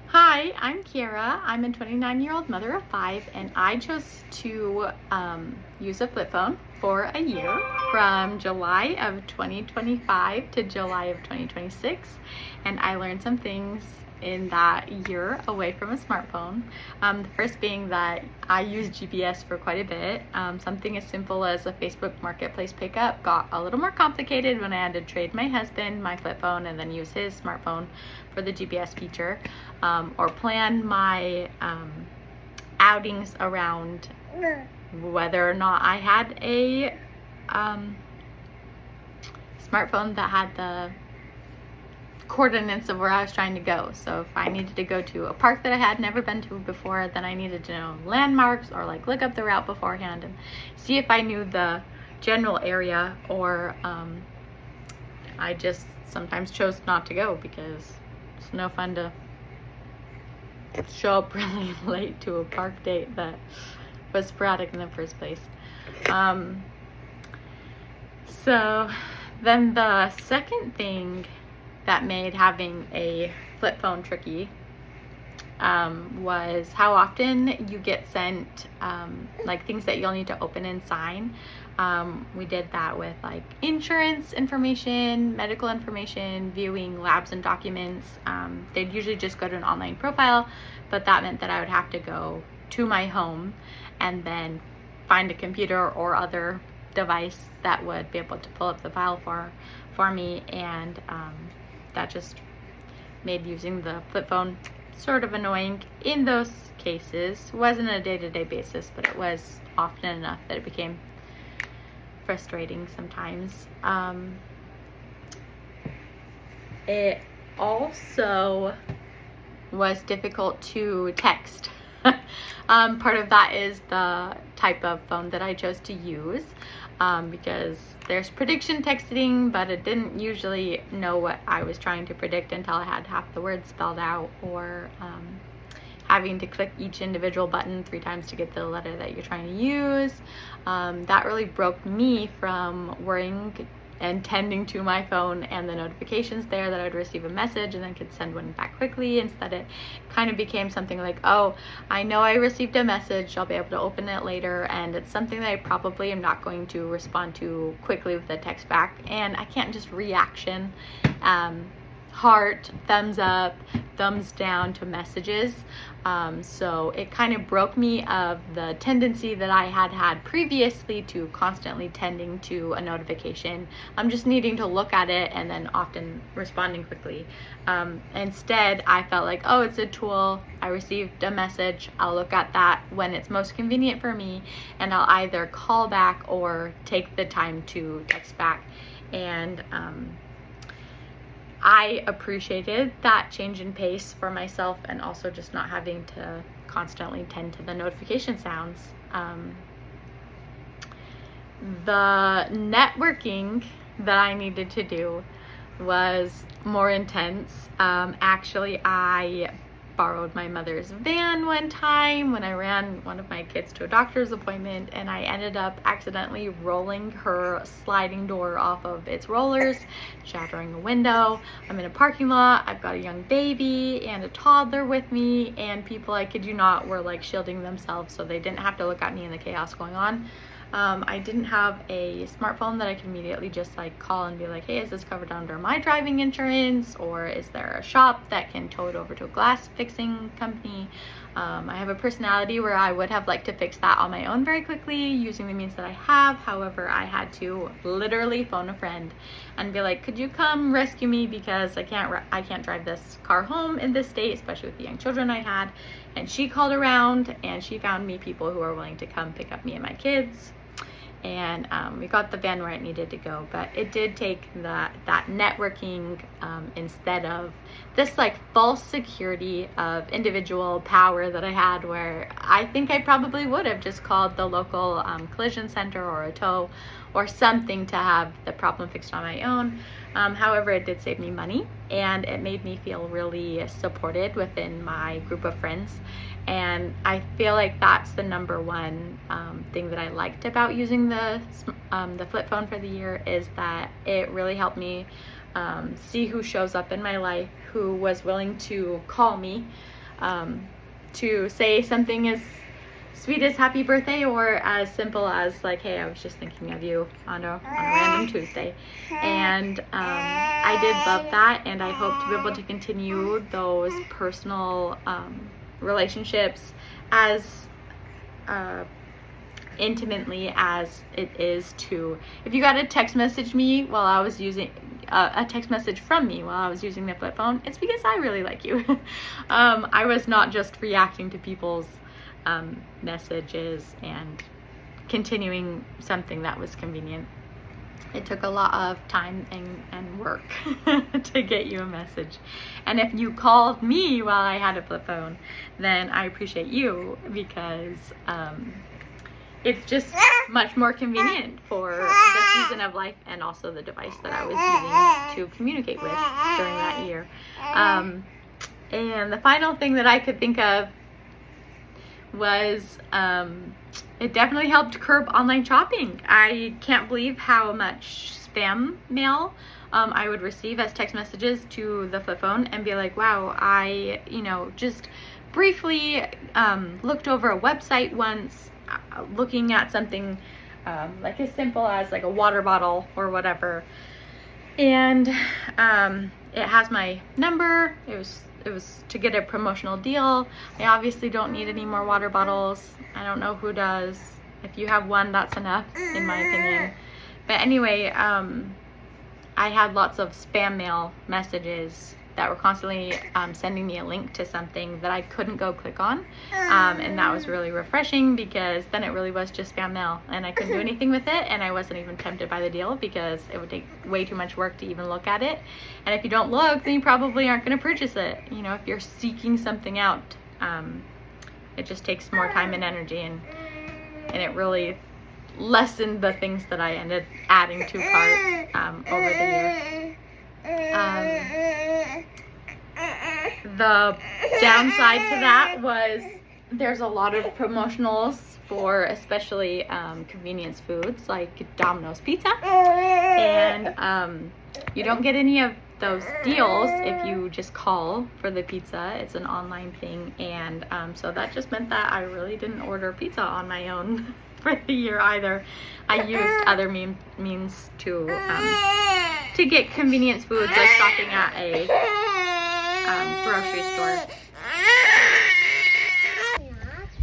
Hi, I'm Kiera. I'm a 29-year-old mother of 5, and I chose to use a flip phone for a year from July of 2025 to July of 2026, and I learned some things in that year away from a smartphone. The first being that I use GPS for quite a bit. Something as simple as a Facebook Marketplace pickup got a little more complicated when I had to trade my husband my flip phone and then use his smartphone for the GPS feature, or plan my outings around whether or not I had a smartphone that had the coordinates of where I was trying to go. So if I needed to go to a park that I had never been to before, then I needed to know landmarks or like look up the route beforehand and see if I knew the general area, or I just sometimes chose not to go because it's no fun to show up really late to a park date that was sporadic in the first place. So then the second thing that made having a flip phone tricky was how often you get sent like things that you'll need to open and sign. We did that with like insurance information, medical information, viewing labs and documents. They'd usually just go to an online profile, but that meant that I would have to go to my home and then find a computer or other device that would be able to pull up the file for me, and that just made using the flip phone sort of annoying in those cases. It wasn't a day-to-day basis, but it was often enough that it became frustrating sometimes. It also was difficult to text. Part of that is the type of phone that I chose to use, because there's prediction texting, but it didn't usually know what I was trying to predict until I had half the words spelled out, or having to click each individual button 3 times to get the letter that you're trying to use. That really broke me from worrying and tending to my phone and the notifications there that I'd receive a message and then could send one back quickly. Instead, it kind of became something like, oh, I know I received a message, I'll be able to open it later, and it's something that I probably am not going to respond to quickly with a text back, and I can't just reaction heart, thumbs up, thumbs down to messages. So it kind of broke me of the tendency that I had previously to constantly tending to a notification. I'm just needing to look at it and then often responding quickly. Instead, I felt like, oh, it's a tool. I received a message. I'll look at that when it's most convenient for me, and I'll either call back or take the time to text back. And I appreciated that change in pace for myself, and also just not having to constantly tend to the notification sounds. The networking that I needed to do was more intense. Actually, I borrowed my mother's van one time when I ran one of my kids to a doctor's appointment, and I ended up accidentally rolling her sliding door off of its rollers, shattering a window. I'm in a parking lot, I've got a young baby and a toddler with me, and people, I kid you not, were like shielding themselves so they didn't have to look at me in the chaos going on. I didn't have a smartphone that I could immediately just like call and be like, hey, is this covered under my driving insurance, or is there a shop that can tow it over to a glass fixing company? I have a personality where I would have liked to fix that on my own very quickly using the means that I have. However, I had to literally phone a friend and be like, could you come rescue me, because I can't drive this car home in this state, especially with the young children I had. And she called around and she found me people who are willing to come pick up me and my kids. And we got the van where it needed to go, but it did take that networking instead of this like false security of individual power that I had, where I think I probably would have just called the local collision center or a tow or something to have the problem fixed on my own. However, it did save me money, and it made me feel really supported within my group of friends. And I feel like that's the number one thing that I liked about using the flip phone for the year, is that it really helped me see who shows up in my life, who was willing to call me, to say something as sweet as happy birthday, or as simple as like, hey, I was just thinking of you on a random Tuesday. And I did love that, and I hope to be able to continue those personal relationships as intimately as it is to, if you got a text message me while I was using a text message from me while I was using the flip phone, it's because I really like you. I was not just reacting to people's messages and continuing something that was convenient. It took a lot of time and work to get you a message. And if you called me while I had a flip phone, then I appreciate you, because it's just much more convenient for the season of life and also the device that I was using to communicate with during that year. And the final thing that I could think of was it definitely helped curb online shopping. I can't believe how much spam mail I would receive as text messages to the flip phone and be like, wow, I, just briefly looked over a website once, looking at something like as simple as like a water bottle or whatever, and it has my number. It was to get a promotional deal. I obviously don't need any more water bottles. I don't know who does. If you have one, that's enough, in my opinion. But anyway, I had lots of spam mail messages that were constantly sending me a link to something that I couldn't go click on. And that was really refreshing, because then it really was just spam mail and I couldn't do anything with it, and I wasn't even tempted by the deal because it would take way too much work to even look at it. And if you don't look, then you probably aren't going to purchase it. If you're seeking something out, it just takes more time and energy, and it really lessened the things that I ended adding to cart over the year. The downside to that was there's a lot of promotionals for especially convenience foods like Domino's Pizza, and you don't get any of those deals if you just call for the pizza. It's an online thing, and so that just meant that I really didn't order pizza on my own for the year either. I used other means to get convenience foods, like shopping at a grocery store.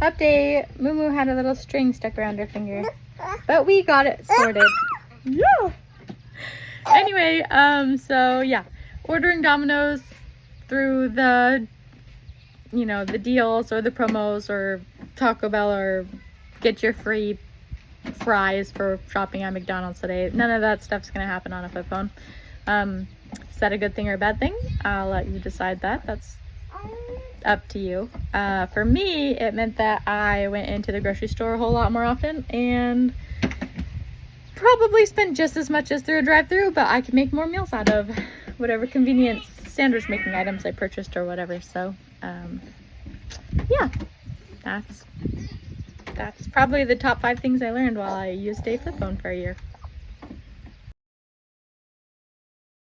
Update: Moo had a little string stuck around her finger, but we got it sorted. Yeah. Anyway, so yeah, ordering Domino's through the, the deals or the promos, or Taco Bell, or get your free fries for shopping at McDonald's today. None of that stuff's gonna happen on a flip phone. Is that a good thing or a bad thing? I'll let you decide that. That's up to you. For me, it meant that I went into the grocery store a whole lot more often, and probably spent just as much as through a drive-through, but I could make more meals out of whatever convenience sandwich making items I purchased or whatever. So yeah, that's probably the top 5 things I learned while I used a flip phone for a year.